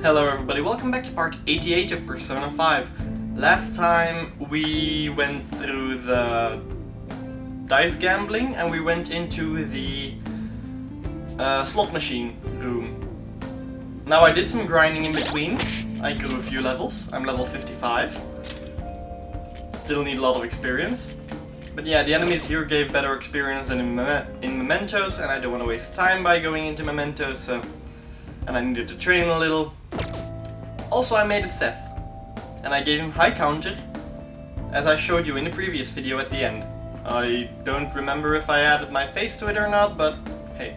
Hello everybody, welcome back to part 88 of Persona 5. Last time we went through the dice gambling and we went into the slot machine room. Now I did some grinding in between. I grew a few levels. I'm level 55. Still need a lot of experience. But yeah, the enemies here gave better experience than in Mementos, and I don't want to waste time by going into Mementos, so... And I needed to train a little. Also, I made a Seth, and I gave him high counter, as I showed you in the previous video at the end. I don't remember if I added my face to it or not, but hey.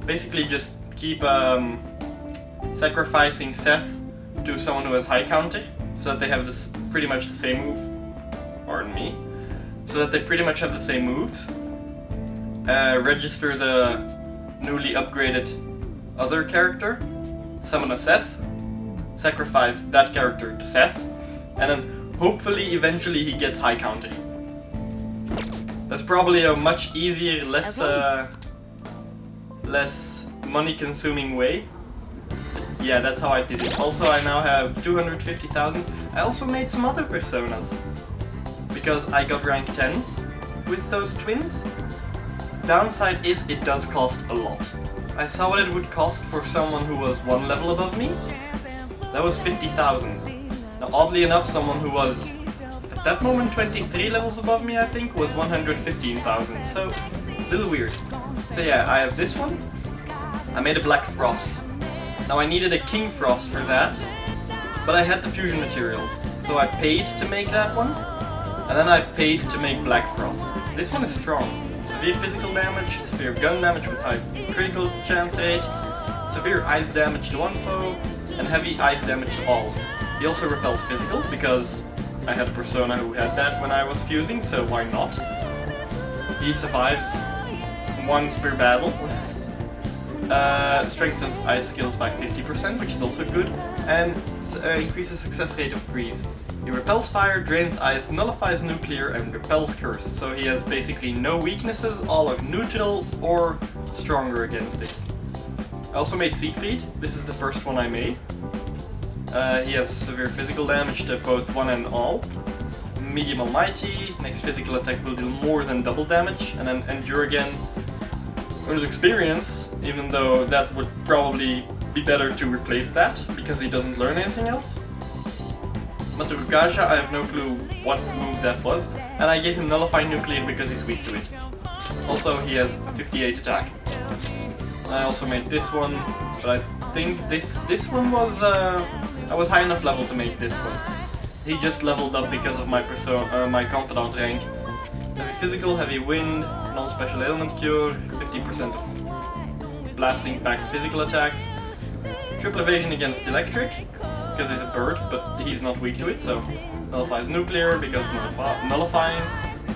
Basically just keep sacrificing Seth to someone who has high counter, so that they have this pretty much the same moves. Pardon me. So that they pretty much have the same moves. Register the newly upgraded other character, summon a Seth, sacrifice that character to Seth, and then hopefully eventually he gets high counter. That's probably a much easier, less money consuming way. Yeah, that's how I did it. Also, I now have 250,000. I also made some other personas, because I got rank 10 with those twins. Downside is it does cost a lot. I saw what it would cost for someone who was one level above me. That was 50,000. Now oddly enough, someone who was at that moment 23 levels above me, I think, was 115,000. So a little weird. So yeah, I have this one. I made a Black Frost. Now I needed a King Frost for that, but I had the fusion materials. So I paid to make that one, and then I paid to make Black Frost. This one is strong. Severe physical damage, severe gun damage with high critical chance rate, severe ice damage to one foe, and heavy ice damage to all. He also repels physical, because I had a persona who had that when I was fusing, so why not? He survives once per battle. Strengthens ice skills by 50%, which is also good, and increases success rate of freeze. He repels fire, drains ice, nullifies nuclear, and repels curse. So he has basically no weaknesses, all are neutral or stronger against it. I also made Siegfried. This is the first one I made. He has severe physical damage to both one and all. Medium Almighty, next physical attack will do more than double damage, and then Endure again. There's experience, even though that would probably be better to replace that, because he doesn't learn anything else. Maturukasha, I have no clue what move that was, and I gave him Nullify Nuclear because he's weak to it. Also, he has a 58 attack. I also made this one, but I think this one was... I was high enough level to make this one. He just leveled up because of my my Confidant rank. Heavy Physical, Heavy Wind, Non-Special Ailment Cure, 50% of blasting back physical attacks, Triple Evasion against Electric, because he's a bird, but he's not weak to it, so nullifies nuclear because nullifying,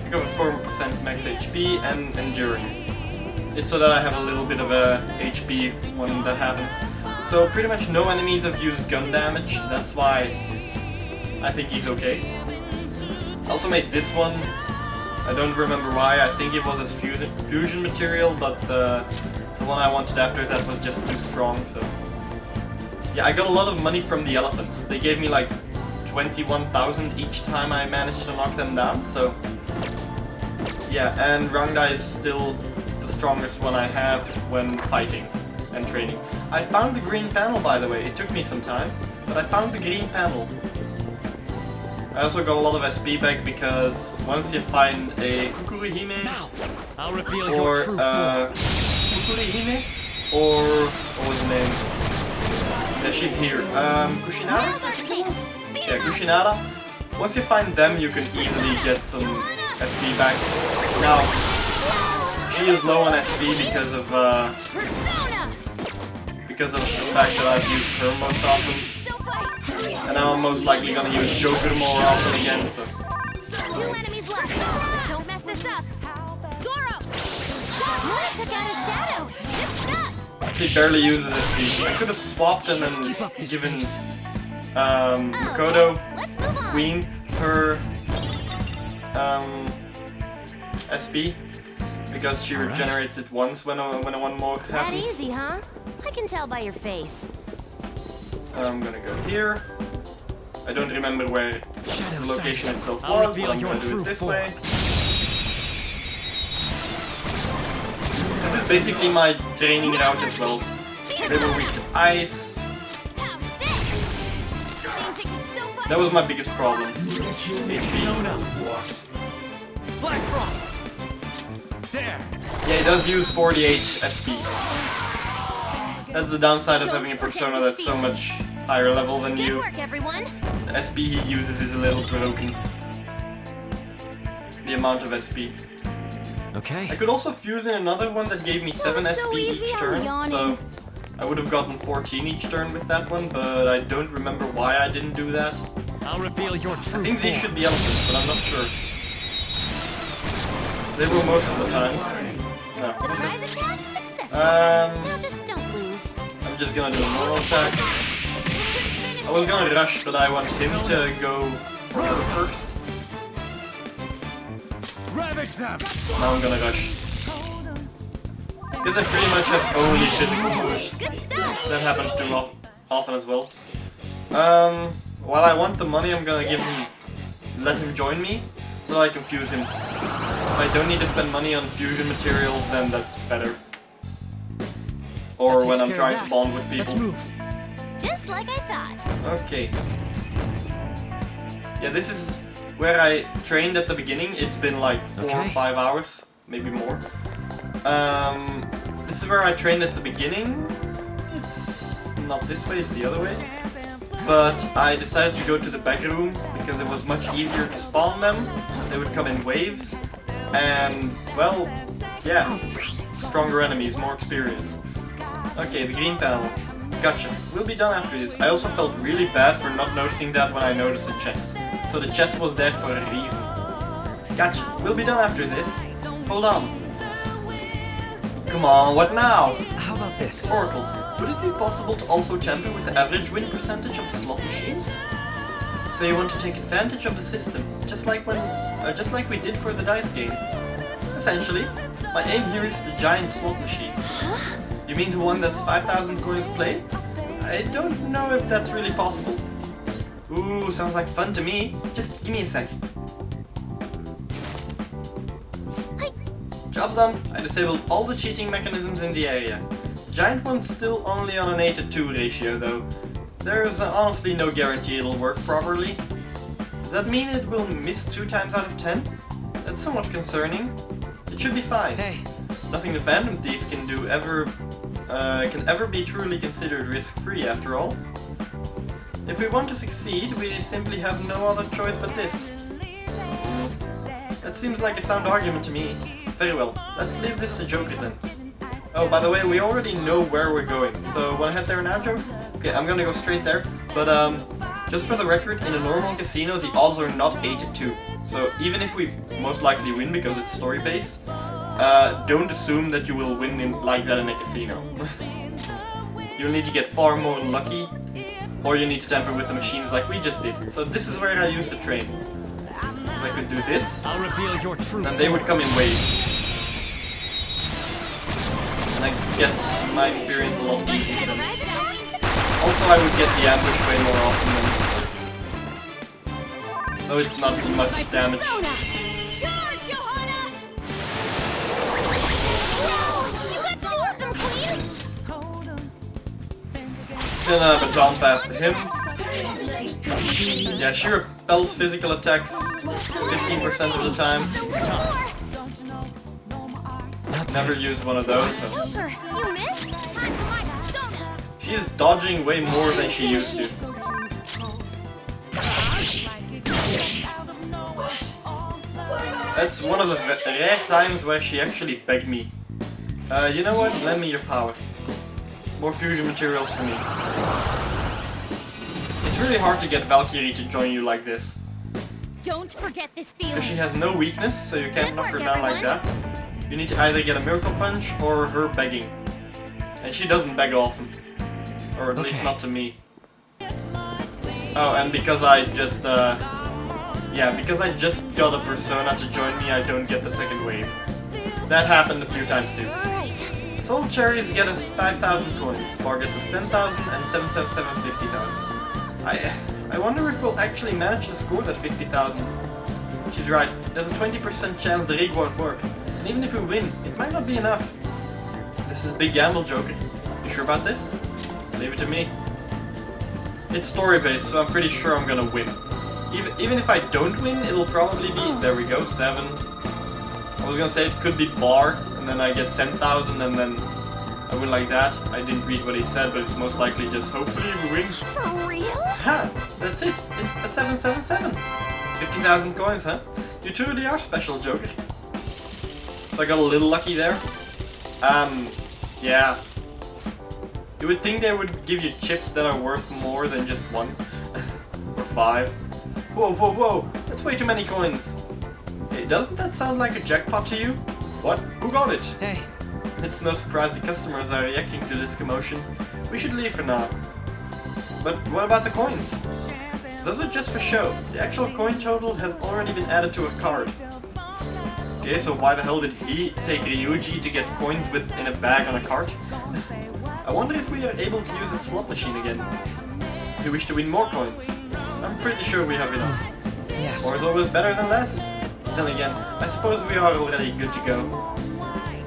recover 4% max HP, and enduring. It's so that I have a little bit of a HP when that happens. So pretty much no enemies have used gun damage, that's why I think he's okay. I also made this one. I don't remember why, I think it was as fusion material, but the one I wanted after that was just too strong, so... Yeah, I got a lot of money from the elephants. They gave me like 21,000 each time I managed to knock them down, so... Yeah, and Rangda is still the strongest one I have when fighting and training. I found the green panel, by the way. It took me some time, but I found the green panel. I also got a lot of SP back because once you find a Kukurihime or Kukurihime or what was the name? Yeah, she's here. Kushinada? Yeah, Kushinada. Once you find them, you can easily get some SP back. Now, she is low on SP because of the fact that I've used her most often. And now I'm most likely gonna use Joker more often again, so... 2 enemies left! Don't mess this up! Zoro! Mona took out a shadow! It's stuck! She barely uses SP. I could have swapped and then given Makoto, Queen, her SP, because she regenerates it once when a one more happens. That easy, huh? I can tell by your face. I'm gonna go here. I don't remember where the location itself was, but I'm gonna do it this way. This is basically my training route as well. They were weak to ice. That was my biggest problem. HP. Black Frost. There. Yeah, he does use 48 SP. That's the downside of having a persona that's so much higher level than Good you. work, everyone. The SP he uses is a little broken. The amount of SP. Okay. I could also fuse in another one that gave me 7 so SP easy, each I'm turn, yawning. so I would have gotten 14 each turn with that one, but I don't remember why I didn't do that. I'll reveal your true I think these form. should be elephants, but I'm not sure. They were most of the time. No. Surprise attack successful. Um, Now just don't lose. I'm just gonna do a normal attack. I was gonna rush, but I want him to go first. Ravage them. Now I'm gonna rush. Because I pretty much have only physical moves. Good stuff. That happens too often as well. While I want the money, I'm gonna let him join me, so I can fuse him. If I don't need to spend money on fusion materials, then that's better. Or That when takes I'm care trying of to that. bond with Let's people. move. Just like I thought. Okay. Yeah, this is where I trained at the beginning. It's been like 4 or Okay. 5 hours, maybe more. This is where I trained at the beginning. It's not this way, it's the other way. But I decided to go to the back room because it was much easier to spawn them. They would come in waves. And, well, yeah, stronger enemies, more experience. Okay, the green panel. Gotcha. We'll be done after this. I also felt really bad for not noticing that when I noticed the chest. So the chest was there for a reason. Gotcha. We'll be done after this. Hold on. Come on, what now? How about this? Oracle, would it be possible to also tamper with the average win percentage of the slot machines? So you want to take advantage of the system, just like we did for the dice game. Essentially, my aim here is the giant slot machine. You mean the one that's 5,000 coins play? I don't know if that's really possible. Ooh, sounds like fun to me. Just give me a sec. Job done. I disabled all the cheating mechanisms in the area. The giant one's still only on an 8:2 ratio though. There's honestly no guarantee it'll work properly. Does that mean it will miss 2 times out of 10? That's somewhat concerning. It should be fine. Hey. Nothing the Phantom Thieves can do can ever be truly considered risk-free after all. If we want to succeed, we simply have no other choice but this. That seems like a sound argument to me. Very well, let's leave this to Joker then. Oh, by the way, we already know where we're going, so wanna head there now, Joe? Okay, I'm gonna go straight there, but just for the record, in a normal casino the odds are not 8-2. So even if we most likely win because it's story-based, don't assume that you will win like that in a casino. You'll need to get far more lucky, or you need to tamper with the machines like we just did. So this is where I used to train. I could do this, I'll reveal your true and they would come in waves. And I get my experience a lot easier. Also, I would get the ambush way more often than... Though it's not much damage. Charge, Johanna! You got 2 of them, Queen! Then baton pass to him. Yeah, she repels physical attacks 15% of the time. Never used one of those, so... Joker, you missed? She is dodging way more than she used to. That's one of the rare times where she actually begged me. You know what? Lend me your power. More fusion materials for me. It's really hard to get Valkyrie to join you like this. Don't forget this feeling. Because she has no weakness, so you can't Good knock her work, down like everyone. that. You need to either get a miracle punch or her begging. And she doesn't beg often. Or at least not to me. Oh, and because I just, because I just got a persona to join me, I don't get the second wave. That happened a few times too. Alright, Soul cherries get us 5,000 coins, bar gets us 10,000, and 777 50,000. I wonder if we'll actually manage to score that 50,000. She's right, there's a 20% chance the rig won't work, and even if we win, it might not be enough. This is a big gamble, Joker. You sure about this? Leave it to me. It's story-based, so I'm pretty sure I'm gonna win. Even if I don't win, it'll probably be, there we go, 7. I was gonna say it could be bar, and then I get 10,000, and then I win like that. I didn't read what he said, but it's most likely just hopefully we win. For real? Ha! That's it! A 777! 50,000 coins, huh? You truly are special, Joker. So I got a little lucky there. Yeah. You would think they would give you chips that are worth more than just 1. Or 5. Whoa, whoa, whoa! That's way too many coins! Hey, doesn't that sound like a jackpot to you? What? Who got it? Hey. It's no surprise the customers are reacting to this commotion. We should leave for now. But what about the coins? Those are just for show. The actual coin total has already been added to a card. Okay, so why the hell did he take Ryuji to get coins in a bag on a cart? I wonder if we are able to use its slot machine again. If you wish to win more coins. I'm pretty sure we have enough. Yes. More is always better than less. Then again, I suppose we are already good to go.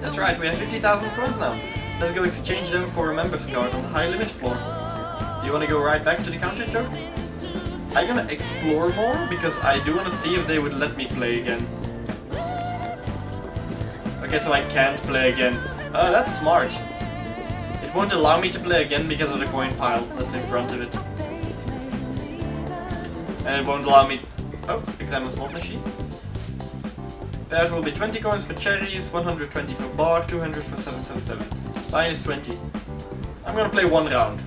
That's right, we have 50,000 coins now. Let's go exchange them for a member's card on the high limit floor. You wanna go right back to the counter, Joe? I'm gonna explore more because I do wanna see if they would let me play again. Okay, so I can't play again. That's smart. It won't allow me to play again because of the coin pile that's in front of it. And it won't allow me... Oh, examine slot machine. Payout will be 20 coins for cherries, 120 for bar, 200 for 777. Buy is 20. I'm gonna play 1 round.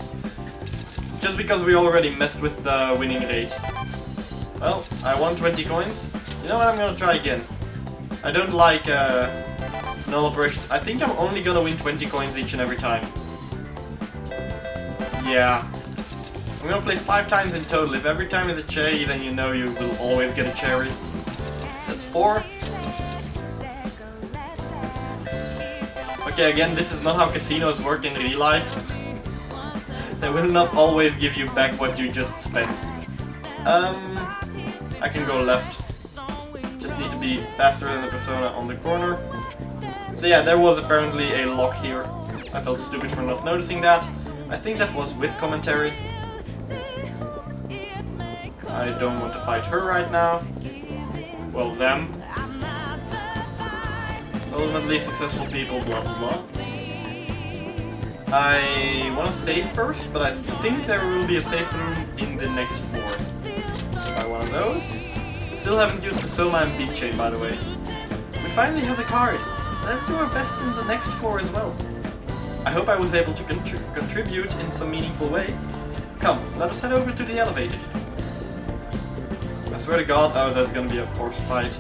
Just because we already messed with the winning rate. Well, I won 20 coins. You know what, I'm gonna try again. I don't like null operations. I think I'm only gonna win 20 coins each and every time. Yeah. I'm gonna play 5 times in total. If every time is a cherry, then you know you will always get a cherry. That's 4. Okay, again, this is not how casinos work in real life. They will not always give you back what you just spent. I can go left. Just need to be faster than the persona on the corner. So yeah, there was apparently a lock here. I felt stupid for not noticing that. I think that was with commentary. I don't want to fight her right now. Well, them. Ultimately successful people, blah blah blah. I want to save first, but I think there will be a safe room in the next floor. Buy one of those. Still haven't used the Soma and Beat Chain, by the way. We finally have the card. Let's do our best in the next floor as well. I hope I was able to contribute in some meaningful way. Come, let us head over to the elevator. I swear to God, oh, there's gonna be a forced fight.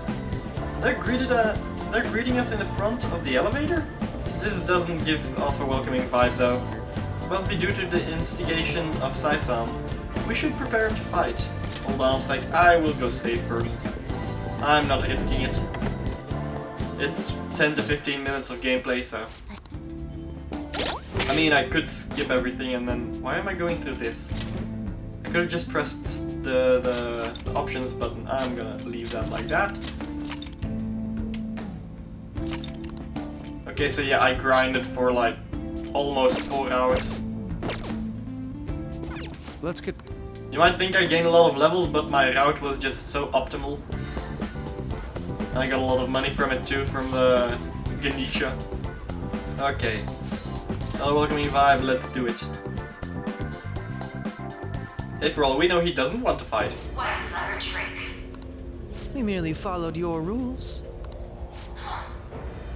They're greeting us in the front of the elevator? This doesn't give off a welcoming vibe though. Must be due to the instigation of Sai-san. We should prepare to fight. Hold on a sec, I will go save first. I'm not risking it. It's 10 to 15 minutes of gameplay, so... I mean, I could skip everything and then... Why am I going through this? I could have just pressed the options button. I'm gonna leave that like that. Okay, so yeah, I grinded for like almost 4 hours. Let's get... You might think I gained a lot of levels, but my route was just so optimal. And I got a lot of money from it too, from the Ganesha. Okay. Another welcoming vibe, let's do it. Hey, for all we know, he doesn't want to fight. What a clever trick. We merely followed your rules.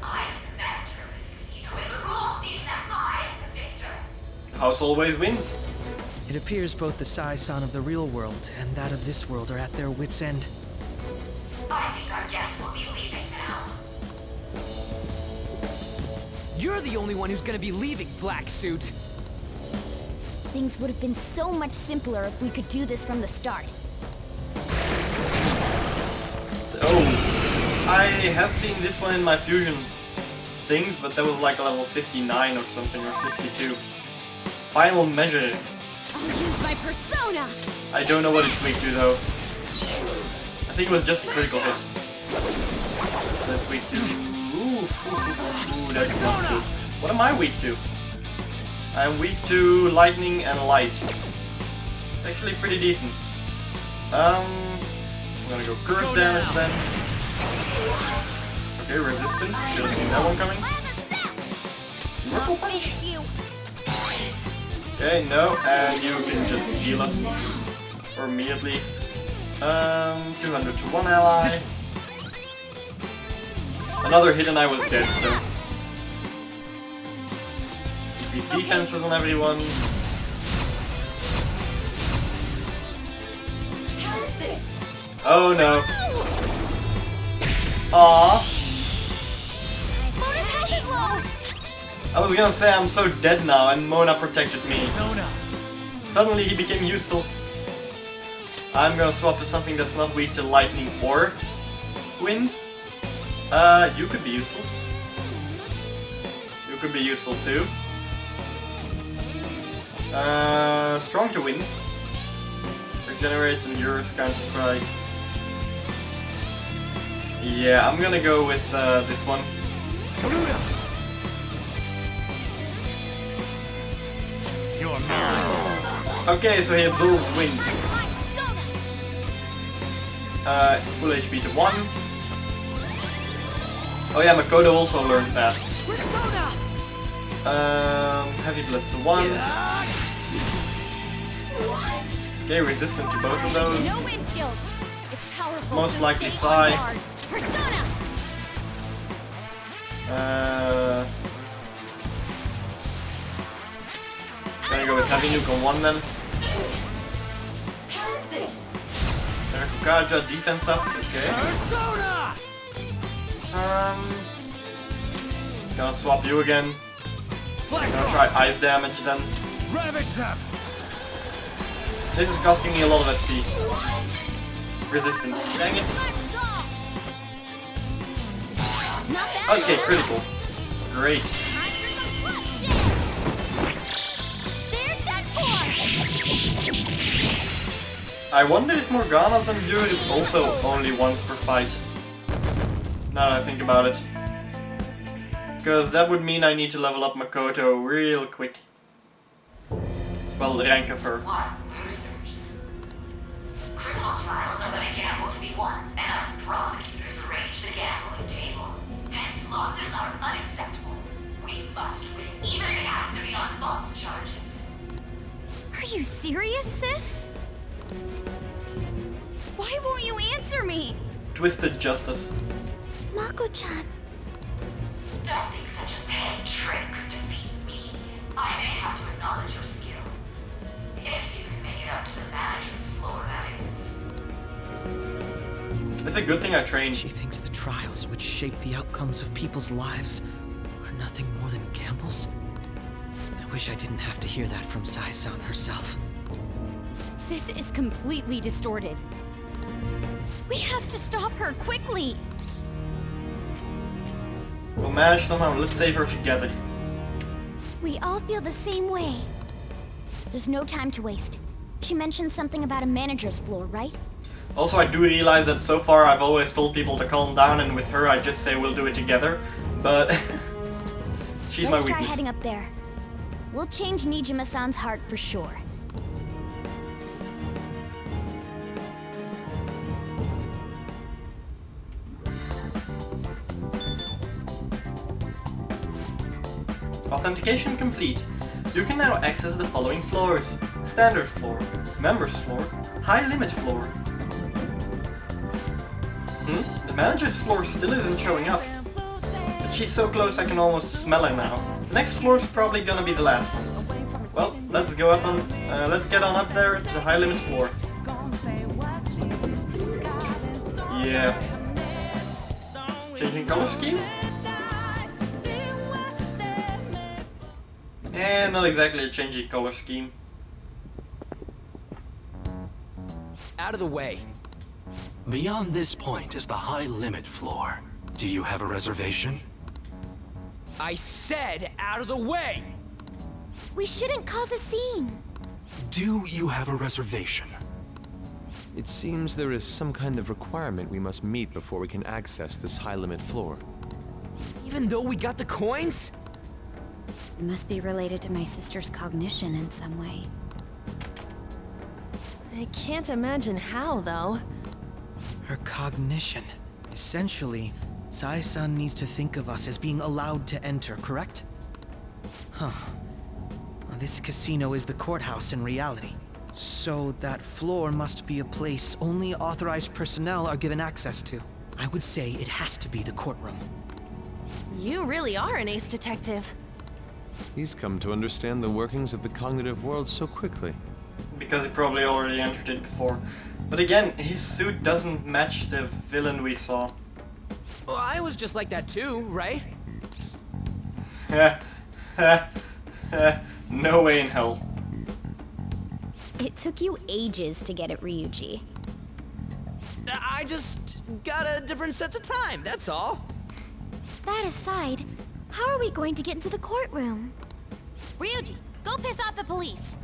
I'm the manager of this casino, and the rules deem that I am the victor. House always wins. It appears both the Sai-san of the real world and that of this world are at their wits' end. I think our guests will be leaving now. You're the only one who's gonna be leaving, Black Suit. Things would have been so much simpler if we could do this from the start. Oh, I have seen this one in my Fusion things, but that was like a level 59 or something, or 62. Final measure. I'll use my persona. I don't know what it's weak to though. I think it was just a critical hit. That's weak to. Ooh, that's not good. What am I weak to? I'm weak to lightning and light. Actually pretty decent. I'm gonna go curse damage then. Okay, resistant. Should have seen that one coming. Merkle punch. Okay, no, and you can just heal us. Or me at least. 200 to one ally. Another hit and I was dead, so. These defenses on everyone. Oh no. Aww. Mona's health is low. I was gonna say I'm so dead now and Mona protected me. Suddenly he became useful. I'm gonna swap to something that's not weak to lightning or wind. You could be useful. You could be useful too. Strong to wind. Regenerates and yours counter strike. Yeah, I'm gonna go with this one. You're mine. Okay, so he absorbs wind. Full HP to 1. Oh yeah, Makoto also learned that. Heavy Blast to 1. Okay, resistant to both of those. No wind skills. It's powerful. Most so likely stay fly. on guard. Persona. Gonna go with Heavy Nuke on 1 then. Kaja defense up, okay. Gonna swap you again. Gonna try ice damage then. Ravage them. This is costing me a lot of SP. Resistant. Dang it. Not bad. Okay, critical. Great. They're done for. I wonder if Morgana's Endure is also only once per fight. Now that I think about it. Because that would mean I need to level up Makoto real quick. Well, rank up her. One, losers. Criminal trials are but a gamble to be won, and us prosecutors arrange the gambling table. Hence, losses are unacceptable. We must win, even if it has to be on false charges. Are you serious, sis? Why won't you answer me? Twisted Justice. Mako-chan. Don't think such a petty trick could defeat me. I may have to acknowledge your skills. If you can make it up to the manager's floor, that is. It's a good thing I trained. She thinks the trials which shape the outcomes of people's lives are nothing more than gambles. I wish I didn't have to hear that from Sai-san herself. Sis is completely distorted. We have to stop her quickly. We'll manage somehow. Let's save her together. We all feel the same way. There's no time to waste. She mentioned something about a manager's floor, right? Also, I do realize that so far I've always told people to calm down, and with her I just say we'll do it together. But she's Let's my try weakness. heading up there. We'll change Nijima-san's heart for sure. Authentication complete. You can now access the following floors. Standard floor, Members floor, High Limit floor. The manager's floor still isn't showing up. But she's so close I can almost smell her now. The next floor is probably gonna be the last one. Well, let's go up on, let's get on up there to the High Limit floor. Yeah. Changing color scheme? And not exactly a changing color scheme. Out of the way. Beyond this point is the High Limit floor. Do you have a reservation? I said out of the way! We shouldn't cause a scene. Do you have a reservation? It seems there is some kind of requirement we must meet before we can access this high-limit floor. Even though we got the coins? It must be related to my sister's cognition in some way. I can't imagine how, though. Her cognition. Essentially, Sai-san needs to think of us as being allowed to enter, correct? Huh. Now, this casino is the courthouse in reality. So that floor must be a place only authorized personnel are given access to. I would say it has to be the courtroom. You really are an ace detective. He's come to understand the workings of the cognitive world so quickly. Because he probably already entered it before. But again, his suit doesn't match the villain we saw. Well, I was just like that too, right? No way in hell. It took you ages to get it, Ryuji. I just got a different sense of time, that's all. That aside, how are we going to get into the courtroom? Ryuji, go piss off the police.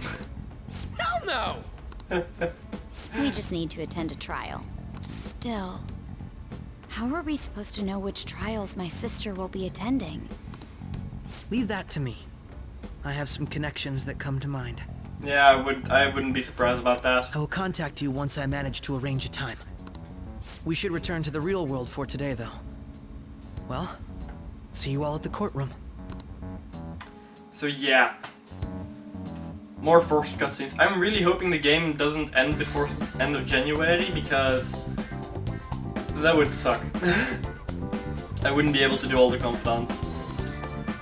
Hell no! We just need to attend a trial. Still, how are we supposed to know which trials my sister will be attending? Leave that to me. I have some connections that come to mind. Yeah, I wouldn't be surprised about that. I will contact you once I manage to arrange a time. We should return to the real world for today, though. Well, see you all at the courtroom. So yeah. More forced cutscenes. I'm really hoping the game doesn't end before end of January, because that would suck. I wouldn't be able to do all the confidants.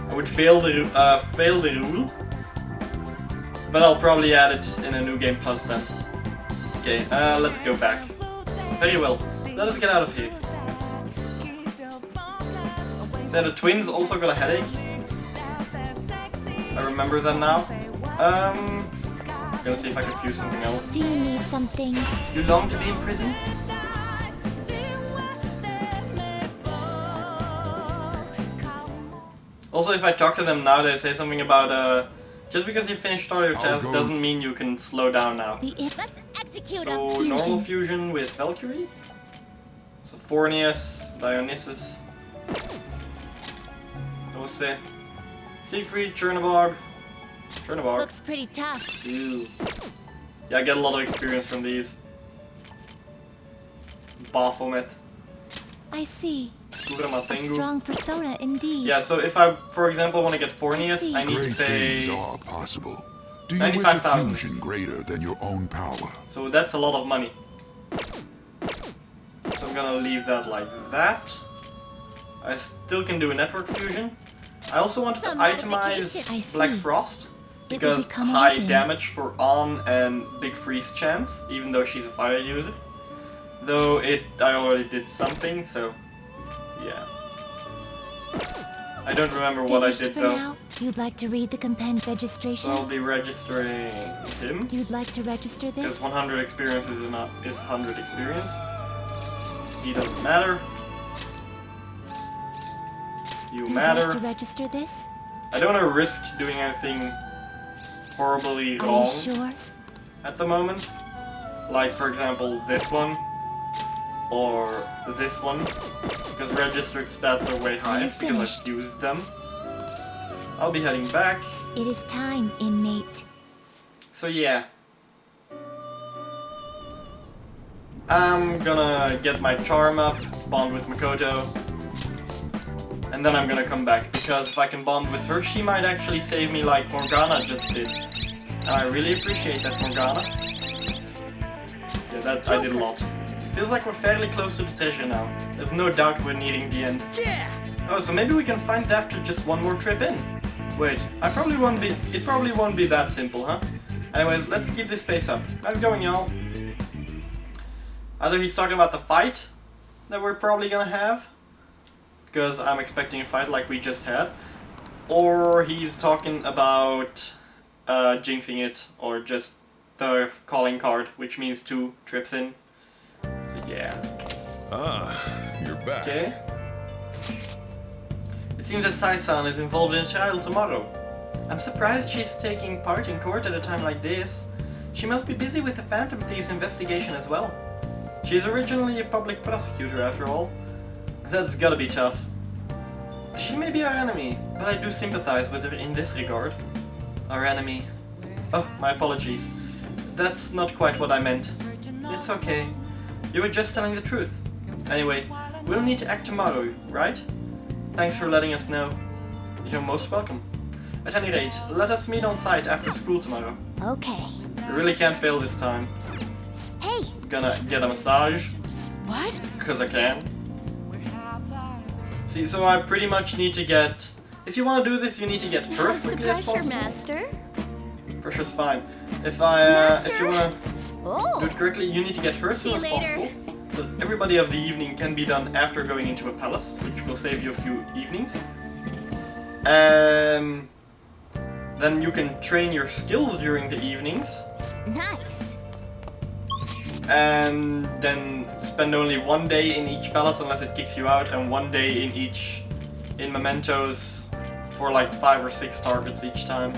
I would fail the rule. But I'll probably add it in a new game plus then. Okay, let's go back. Very well, let us get out of here. So the twins also got a headache. I remember that now. Gonna see if I can fuse something else. Do you need something? You long to be in prison? Also, if I talk to them now, they say something about, just because you finished all your tests doesn't mean you can slow down now. Let's execute So, a fusion. normal fusion with Valkyrie? So, Fornius, Dionysus. That was it. Siegfried, Chernobog. Looks pretty tough. Ew. Yeah, I get a lot of experience from these. Baphomet. I see. A Kuramatengu. strong persona indeed. Yeah, so if I, for example, want to get Fornius, I need to Great pay... things are possible. Do you wish a 95,000. fusion greater than your own power? So that's a lot of money. So I'm gonna leave that like that. I still can do a network fusion. I also wanted to Some modification. I itemize Black see. Frost, It will because become a high weapon. damage for On and Big Freeze chance, even though she's a fire user. Though I already did something, so yeah. I don't remember what I Finished did for though. now? You'd like to read the compend registration? So I'll be registering him. You'd like to register Because this? 100 experience is 100 experience. He doesn't matter. You You'd matter. like to register this? I don't want to risk doing anything horribly Are wrong you sure? at the moment. Like, for example, this one. Or this one. Because registered stats are way Are high you because finished? I've used them. I'll be heading back. It is time, inmate. So yeah. I'm gonna get my charm up, bond with Makoto, and then I'm gonna come back, because if I can bond with her, she might actually save me like Morgana just did. And I really appreciate that, Morgana. Yeah, that I did a lot. Feels like we're fairly close to the treasure now. There's no doubt we're nearing the end. Yeah! Oh, so maybe we can find it after just one more trip in. Wait, it probably won't be that simple, huh? Anyways, let's keep this pace up. How's it going, y'all? Either he's talking about the fight that we're probably gonna have, because I'm expecting a fight like we just had, or he's talking about jinxing it, or just the calling card, which means 2 trips in. So yeah. Ah, you're back. Okay. It seems that Sai-san is involved in a trial tomorrow. I'm surprised she's taking part in court at a time like this. She must be busy with the Phantom Thieves investigation as well. She's originally a public prosecutor after all. That's gotta be tough. She may be our enemy, but I do sympathize with her in this regard. Our enemy. Oh, my apologies. That's not quite what I meant. It's okay. You were just telling the truth. Anyway, we'll need to act tomorrow, right? Thanks for letting us know. You're most welcome. At any rate, let us meet on site after school tomorrow. Okay. I really can't fail this time. Hey! Gonna get a massage. What? Because I can. See, so I pretty much need to get... If you want to do this, you need to get her as How's the quickly as pressure, possible. Master? Pressure's fine. If you want to do Oh! it correctly, you need to get her as See soon you as later. possible. So everybody of the evening can be done after going into a palace, which will save you a few evenings. Then you can train your skills during the evenings. Nice. And then spend only one day in each palace unless it kicks you out, and one day in mementos for like 5 or 6 targets each time.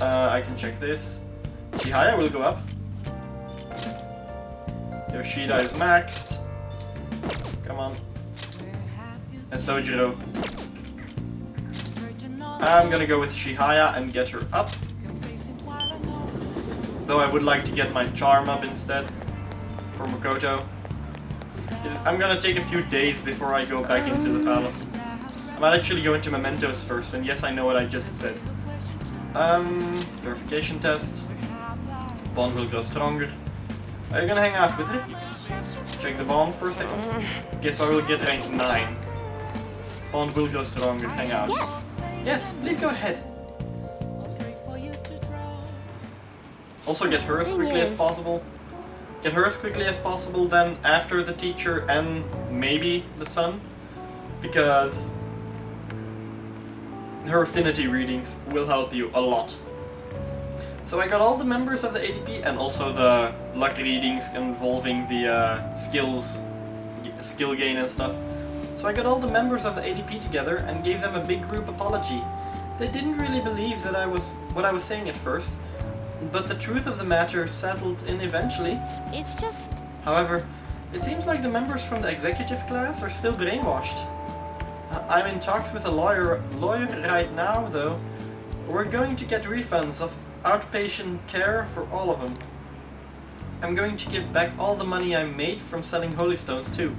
I can check this. Chihaya will go up. Yoshida is maxed. Come on. And Sojiro. I'm gonna go with Chihaya and get her up. Though I would like to get my charm up instead for Makoto. I'm gonna take a few days before I go back into the palace. I might actually go into mementos first, and yes, I know what I just said. Verification test. Bond will grow stronger. Are you gonna hang out with her? Check the bond for a second. Okay, so I will get rank 9. Bond will grow stronger. Hang out. Yes. Yes, please go ahead. Also get her as quickly as possible. Get her as quickly as possible, then after the teacher and maybe the son. Because her affinity readings will help you a lot. So I got all the members of the ADP and also the luck readings involving the skill gain and stuff. So I got all the members of the ADP together and gave them a big group apology. They didn't really believe that what I was saying at first, but the truth of the matter settled in eventually. It's just... However, it seems like the members from the executive class are still brainwashed. I'm in talks with a lawyer right now, though. We're going to get refunds of outpatient care for all of them. I'm going to give back all the money I made from selling holy stones too.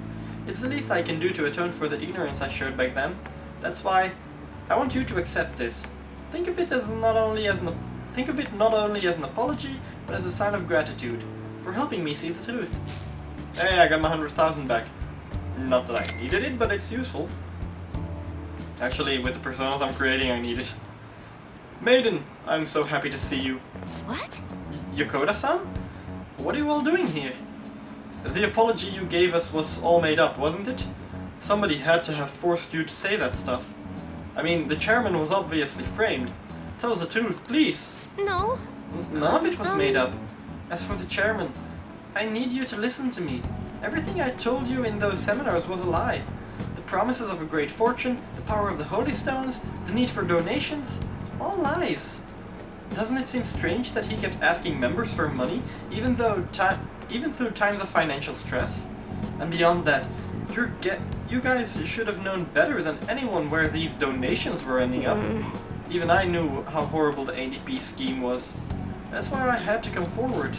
It's the least I can do to atone for the ignorance I showed back then. That's why I want you to accept this. Think of it not only as an apology, but as a sign of gratitude for helping me see the truth. Hey, I got my 100,000 back. Not that I needed it, but it's useful. Actually, with the personas I'm creating, I need it. Maiden, I'm so happy to see you. What? Yokota-san? What are you all doing here? The apology you gave us was all made up, wasn't it? Somebody had to have forced you to say that stuff. I mean, the chairman was obviously framed. Tell us the truth, please. No. None of it was made up. As for the chairman, I need you to listen to me. Everything I told you in those seminars was a lie. The promises of a great fortune, the power of the holy stones, the need for donations, all lies. Doesn't it seem strange that he kept asking members for money, even through times of financial stress? And beyond that, you guys should have known better than anyone where these donations were ending up. Even I knew how horrible the ADP scheme was. That's why I had to come forward.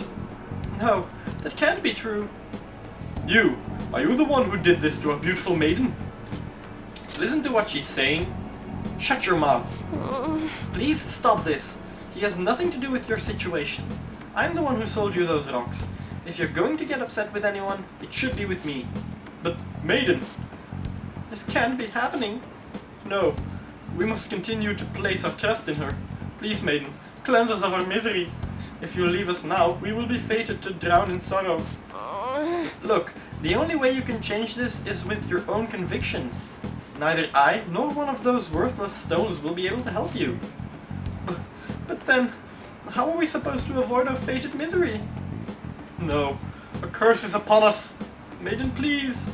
No, that can't be true. Are you the one who did this to a beautiful maiden? Listen to what she's saying. Shut your mouth. Please stop this. He has nothing to do with your situation. I'm the one who sold you those rocks. If you're going to get upset with anyone, it should be with me. But, Maiden, this can't be happening. No, we must continue to place our trust in her. Please, Maiden, cleanse us of our misery. If you leave us now, we will be fated to drown in sorrow. Look, the only way you can change this is with your own convictions. Neither I nor one of those worthless stones will be able to help you. But then, how are we supposed to avoid our fated misery? No, a curse is upon us. Maiden, please.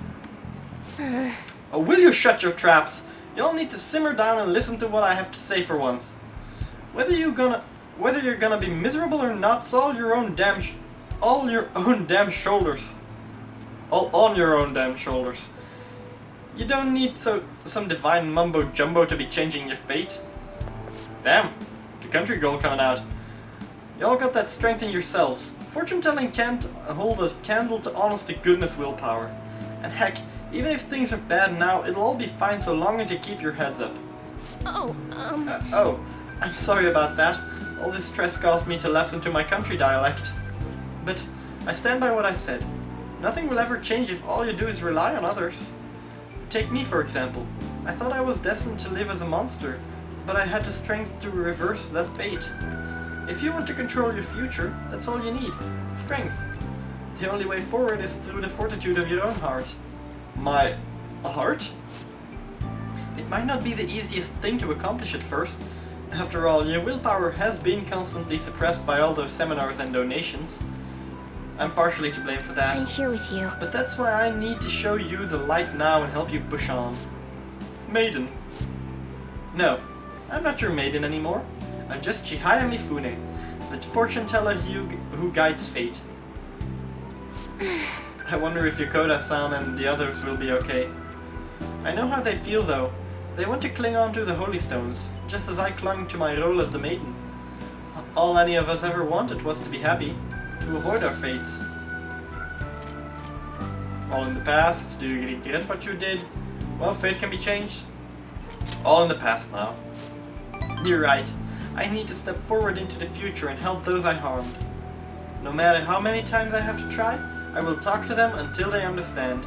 Oh, will you shut your traps? You all need to simmer down and listen to what I have to say for once. Whether you're gonna be miserable or not, it's all your own damn shoulders. All on your own damn shoulders. You don't need some divine mumbo jumbo to be changing your fate. Damn, the country girl coming out. You all got that strength in yourselves. Fortune telling can't hold a candle to honest to goodness willpower. And heck, even if things are bad now, it'll all be fine so long as you keep your heads up. Oh, Oh, I'm sorry about that. All this stress caused me to lapse into my country dialect. But I stand by what I said. Nothing will ever change if all you do is rely on others. Take me, for example. I thought I was destined to live as a monster, but I had the strength to reverse that fate. If you want to control your future, that's all you need. Strength. The only way forward is through the fortitude of your own heart. My heart? It might not be the easiest thing to accomplish at first. After all, your willpower has been constantly suppressed by all those seminars and donations. I'm partially to blame for that. I'm here with you. But that's why I need to show you the light now and help you push on. Maiden. No, I'm not your maiden anymore. I'm just Chihaya Mifune, the fortune teller who guides fate. I wonder if Yokota-san and the others will be okay. I know how they feel though. They want to cling on to the holy stones, just as I clung to my role as the maiden. All any of us ever wanted was to be happy, to avoid our fates. All in the past, do you regret what you did? Well, fate can be changed. All in the past now. You're right. I need to step forward into the future and help those I harmed. No matter how many times I have to try, I will talk to them until they understand.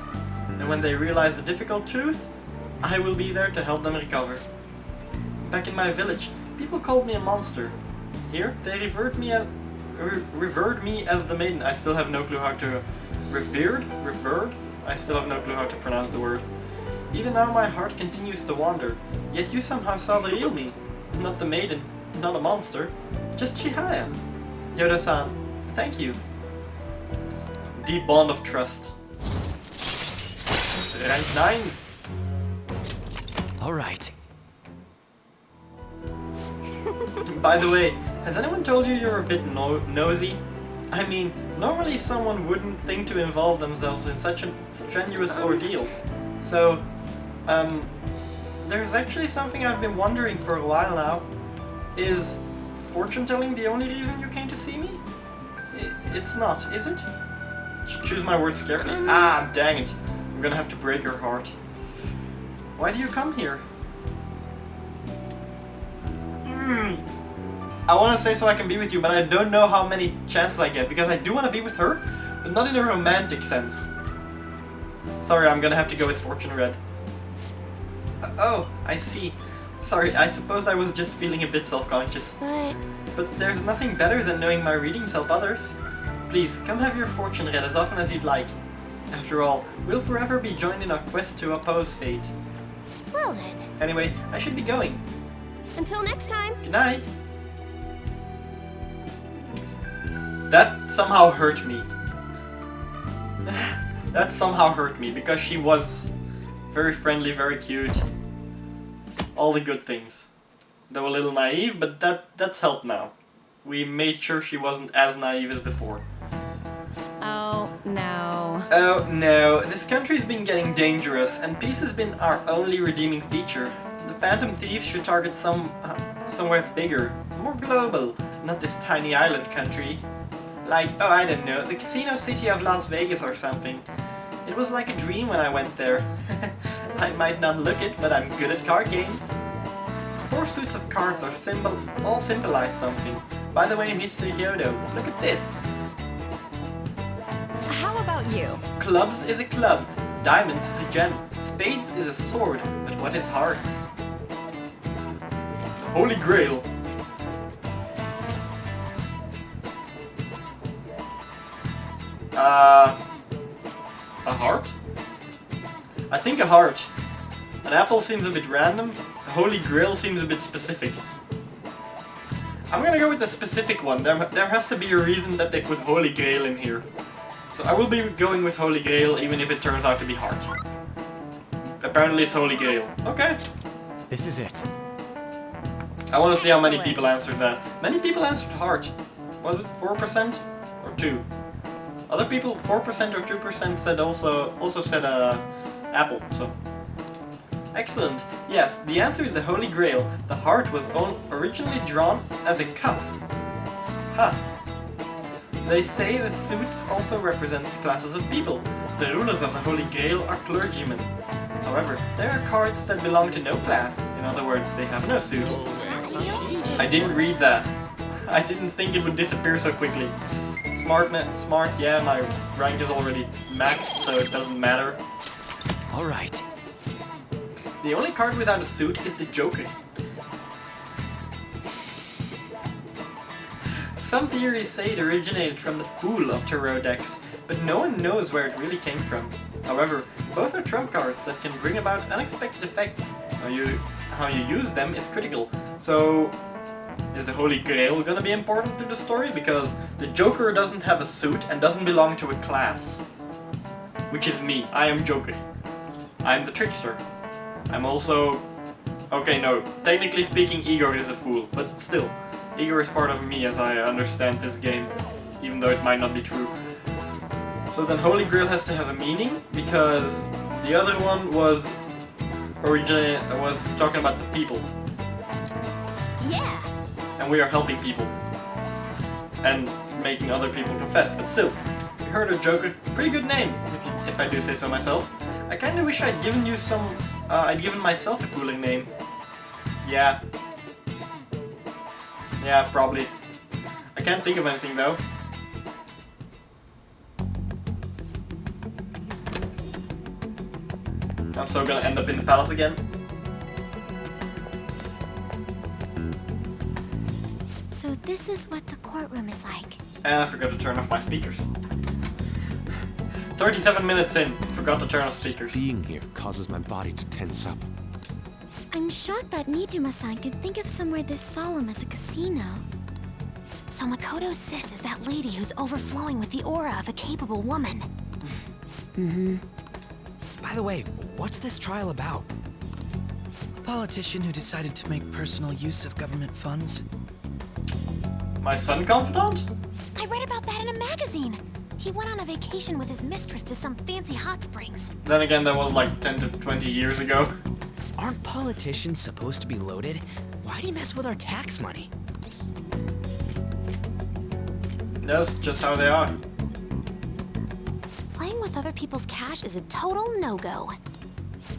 And when they realize the difficult truth, I will be there to help them recover. Back in my village, people called me a monster. Here, they revered me as the maiden. I still have no clue how to... Revered? I still have no clue how to pronounce the word. Even now my heart continues to wander, yet you somehow saw the real me. Not the maiden, not a monster, just Chihaya. Yoda-san, thank you. Deep bond of trust. Rank 9. Alright. By the way, has anyone told you you're a bit nosy? I mean, normally someone wouldn't think to involve themselves in such a strenuous ordeal. So, there's actually something I've been wondering for a while now. Is fortune telling the only reason you came to see me? It's not, is it? Choose my words carefully. Ah, dang it. I'm gonna have to break your heart. Why do you come here? I want to say so I can be with you, but I don't know how many chances I get, because I do want to be with her, but not in a romantic sense. Sorry, I'm gonna have to go with Fortune Red. Oh, I see. Sorry, I suppose I was just feeling a bit self-conscious. But there's nothing better than knowing my readings help others. Please, come have your Fortune Red as often as you'd like. After all, we'll forever be joined in our quest to oppose fate. Well then. Anyway, I should be going. Until next time. Good night. That somehow hurt me. That somehow hurt me, because she was very friendly, very cute. All the good things. Though a little naive, but that's helped now. We made sure she wasn't as naive as before. Oh no. Oh no, this country's been getting dangerous, and peace has been our only redeeming feature. The Phantom Thieves should target somewhere bigger, more global, not this tiny island country. Like, oh I don't know, the casino city of Las Vegas or something. It was like a dream when I went there. I might not look it, but I'm good at card games. 4 suits of cards are all symbolize something. By the way, Mr. Yodo, look at this. How about you? Clubs is a club, diamonds is a gem, spades is a sword, but what is hearts? Holy Grail. A heart? I think a heart. An apple seems a bit random, the Holy Grail seems a bit specific. I'm gonna go with the specific one. There has to be a reason that they put Holy Grail in here. So I will be going with Holy Grail even if it turns out to be heart. Apparently it's Holy Grail. Okay. This is it. I want to see how many people answered that. Many people answered heart. Was it 4% or 2? Other people, 4% or 2% said also said apple. So excellent. Yes, the answer is the Holy Grail. The heart was originally drawn as a cup. Huh. They say the suits also represents classes of people. The rulers of the Holy Grail are clergymen. However, there are cards that belong to no class. In other words, they have no suit. I didn't read that. I didn't think it would disappear so quickly. Smart, yeah, my rank is already maxed, so it doesn't matter. Alright. The only card without a suit is the Joker. Some theories say it originated from the Fool of Tarot decks, but no one knows where it really came from. However, both are trump cards that can bring about unexpected effects. How you use them is critical. So, is the Holy Grail gonna be important to the story? Because the Joker doesn't have a suit and doesn't belong to a class. Which is me. I am Joker. I'm the trickster. I'm also... Okay, no. Technically speaking, Igor is a fool, but still. Igor is part of me as I understand this game, even though it might not be true. So then Holy Grail has to have a meaning, because the other one was originally talking about the people. Yeah. And we are helping people. And making other people confess, but still. You heard of Joker, pretty good name, if I do say so myself. I kinda wish I'd given you some... I'd given myself a cooling name. Yeah. Yeah, probably. I can't think of anything though. I'm so gonna end up in the palace again. So this is what the courtroom is like. And I forgot to turn off my speakers. 37 minutes in, forgot to turn off speakers. Being here causes my body to tense up. I'm shocked that Nijima-san could think of somewhere this solemn as a casino. So Makoto's sis is that lady who's overflowing with the aura of a capable woman. Mm-hmm. By the way, what's this trial about? A politician who decided to make personal use of government funds? My son confidant? I read about that in a magazine. He went on a vacation with his mistress to some fancy hot springs. Then again, that was like 10 to 20 years ago. Aren't politicians supposed to be loaded? Why'd he mess with our tax money? That's just how they are. Playing with other people's cash is a total no-go.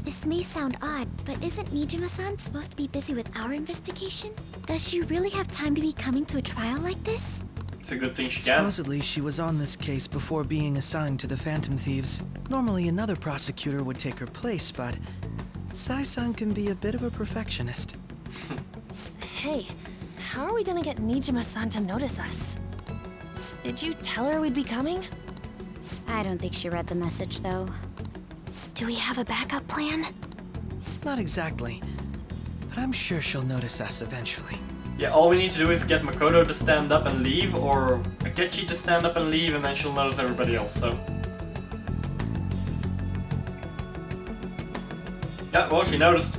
This may sound odd, but isn't Nijima-san supposed to be busy with our investigation? Does she really have time to be coming to a trial like this? It's a good thing she can. Supposedly, she was on this case before being assigned to the Phantom Thieves. Normally, another prosecutor would take her place, but Sai-san can be a bit of a perfectionist. Hey, how are we gonna get Nijima-san to notice us? Did you tell her we'd be coming? I don't think she read the message, though. Do we have a backup plan? Not exactly, but I'm sure she'll notice us eventually. Yeah, all we need to do is get Makoto to stand up and leave, or Akechi to stand up and leave, and then she'll notice everybody else, so... Yeah, well, she noticed.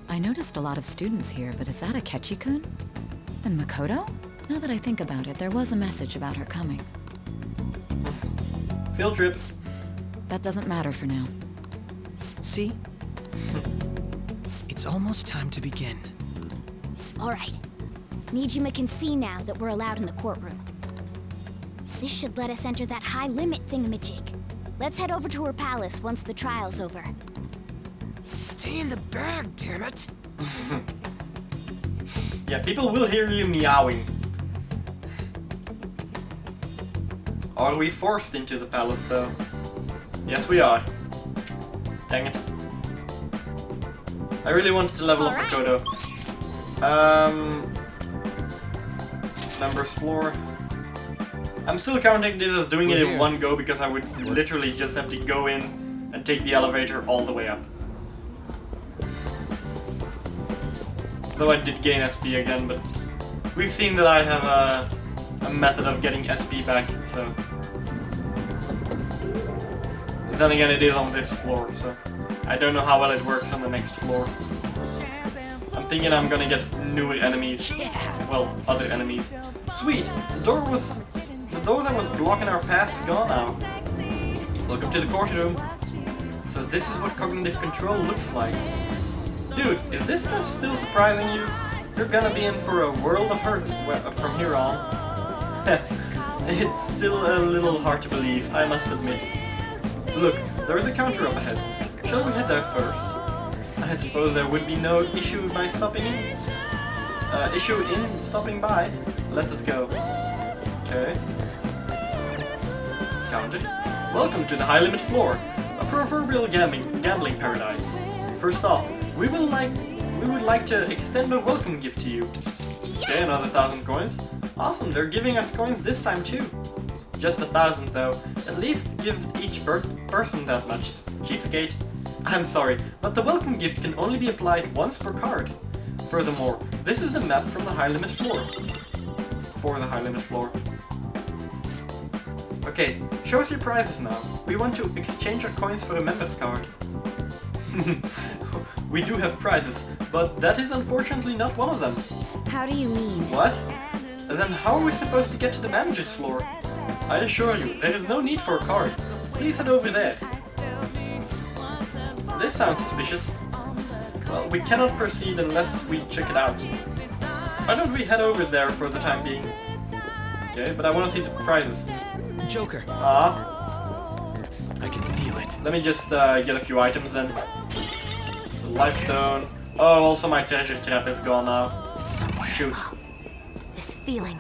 I noticed a lot of students here, but is that Akechi-kun? And Makoto? Now that I think about it, there was a message about her coming. Field trip. That doesn't matter for now. See? It's almost time to begin. All right. Nijima can see now that we're allowed in the courtroom. This should let us enter that high-limit thingamajig. Let's head over to her palace once the trial's over. Stay in the bag, damn it! Yeah, people will hear you meowing. Are we forced into the palace, though? Yes, we are. Dang it. I really wanted to level up Makoto. Members floor. I'm still counting this as doing it in one go because I would literally just have to go in and take the elevator all the way up. Though I did gain SP again, but we've seen that I have a method of getting SP back, so... Then again, it is on this floor, so... I don't know how well it works on the next floor. I'm thinking I'm gonna get newer enemies. Well, other enemies. Sweet! The door that was blocking our path is gone now. Welcome to the courtroom. So this is what cognitive control looks like. Dude, is this stuff still surprising you? You're gonna be in for a world of hurt from here on. It's still a little hard to believe, I must admit. Look, there is a counter up ahead. Shall we head there first? I suppose there would be no issue by stopping in. Stopping by. Let us go. Okay. Counter. Welcome to the high limit floor, a proverbial gambling paradise. First off, we would like to extend a welcome gift to you. Okay, another 1,000 coins. Awesome, they're giving us coins this time too. Just 1,000 though. At least give each person that much. Cheapskate. I'm sorry, but the welcome gift can only be applied once per card. Furthermore, this is the map from the high limit floor. For the high limit floor. Okay, show us your prizes now. We want to exchange our coins for a member's card. We do have prizes, but that is unfortunately not one of them. How do you mean? What? Then how are we supposed to get to the manager's floor? I assure you, there is no need for a card. Please head over there. This sounds suspicious. Well, we cannot proceed unless we check it out. Why don't we head over there for the time being? Okay, but I want to see the prizes. Joker. I can feel it. Let me just get a few items then. So, Lifestone. Oh, also my treasure trap is gone now. It's somewhere. Shoot. This feeling.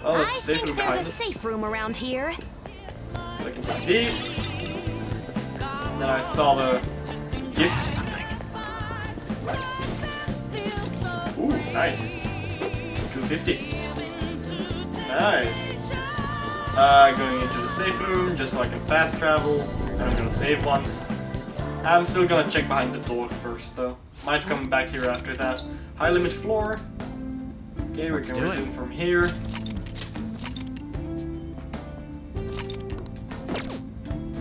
Oh, I there's a safe think room there's behind a us. safe room around here. So I can take these. Then I saw the gift. Something. Ooh, nice. 250. Nice. Going into the safe room just so I can fast travel. I'm gonna save once. I'm still gonna check behind the door first though. Might come back here after that. High limit floor. Okay, we can resume from here.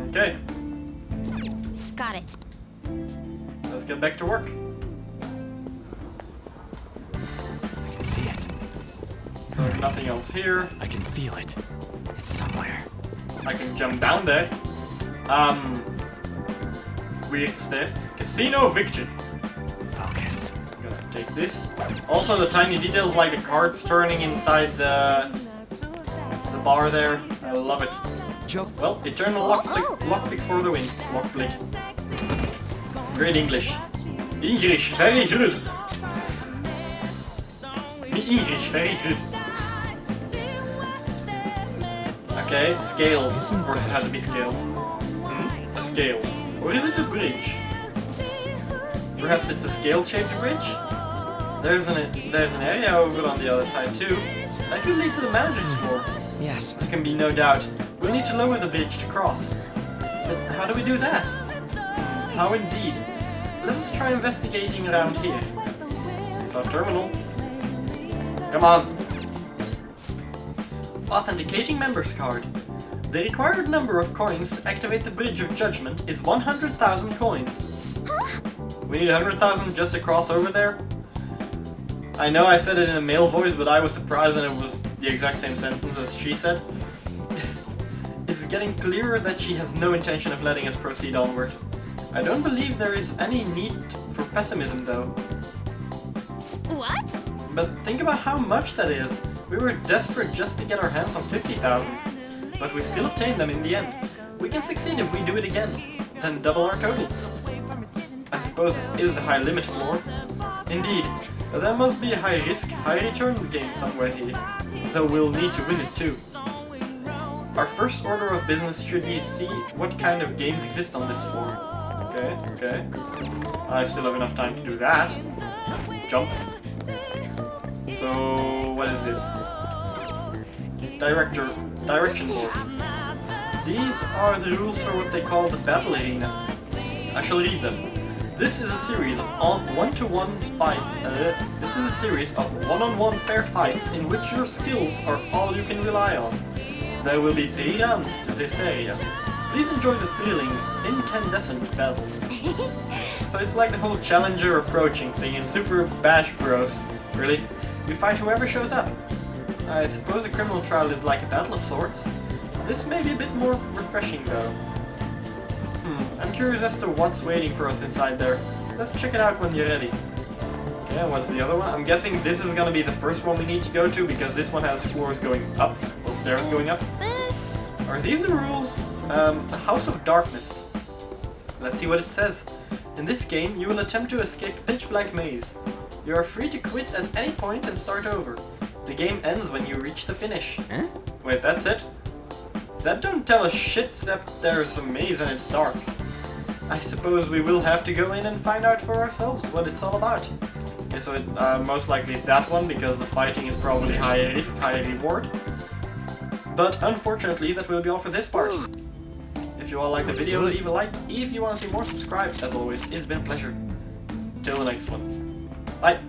Okay, Got it. let's get back to work. I can see it. So nothing else here. I can feel it. It's somewhere. I can jump down there. Weird stairs. Casino victory. Focus. I'm gonna take this. Also the tiny details like the cards turning inside the bar there. I love it. Joker. Well, eternal lockpick for the win. Lockpick. Great English. English, very good. Me English, very good. Okay, scales. Of course it has to be scales. A scale. Or is it a bridge? Perhaps it's a scale-shaped bridge? There's an area over on the other side too. That could lead to the manager's floor. Yes. There can be no doubt. We'll need to lower the bridge to cross. But how do we do that? How indeed. Let us try investigating around here. It's our terminal. Come on. Authenticating member's card. The required number of coins to activate the Bridge of Judgment is 100,000 coins. We need 100,000 just to cross over there? I know I said it in a male voice, but I was surprised and it was the exact same sentence as she said. It's getting clearer that she has no intention of letting us proceed onward. I don't believe there is any need for pessimism though. What? But think about how much that is. We were desperate just to get our hands on 50,000. But we still obtained them in the end. We can succeed if we do it again. Then double our total. I suppose this is the high limit floor. Indeed. There must be a high risk, high return game somewhere here. Though we'll need to win it too. Our first order of business should be see what kind of games exist on this floor. Okay, okay. I still have enough time to do that. Jump. So, what is this? Direction board. These are the rules for what they call the battle arena. I shall read them. This is a series of one-on-one fair fights in which your skills are all you can rely on. There will be 3 rounds to this area. Please enjoy the thrilling, incandescent battles. So it's like the whole challenger approaching thing in Super Bash Bros. Really? You fight whoever shows up. I suppose a criminal trial is like a battle of sorts. This may be a bit more refreshing though. I'm curious as to what's waiting for us inside there. Let's check it out when you're ready. Okay, and what's the other one? I'm guessing this is gonna be the first one we need to go to because this one has floors going up, well, stairs going up. This? Are these the rules? The House of Darkness. Let's see what it says. In this game, you will attempt to escape a pitch-black maze. You are free to quit at any point and start over. The game ends when you reach the finish. Huh? Wait, that's it? That don't tell us shit except there's a maze and it's dark. I suppose we will have to go in and find out for ourselves what it's all about. Okay, so it, most likely that one because the fighting is probably high risk, high reward. But unfortunately, that will be all for this part. If you all like the video, leave a like. If you want to see more, subscribe. As always, it's been a pleasure. Till the next one. Bye.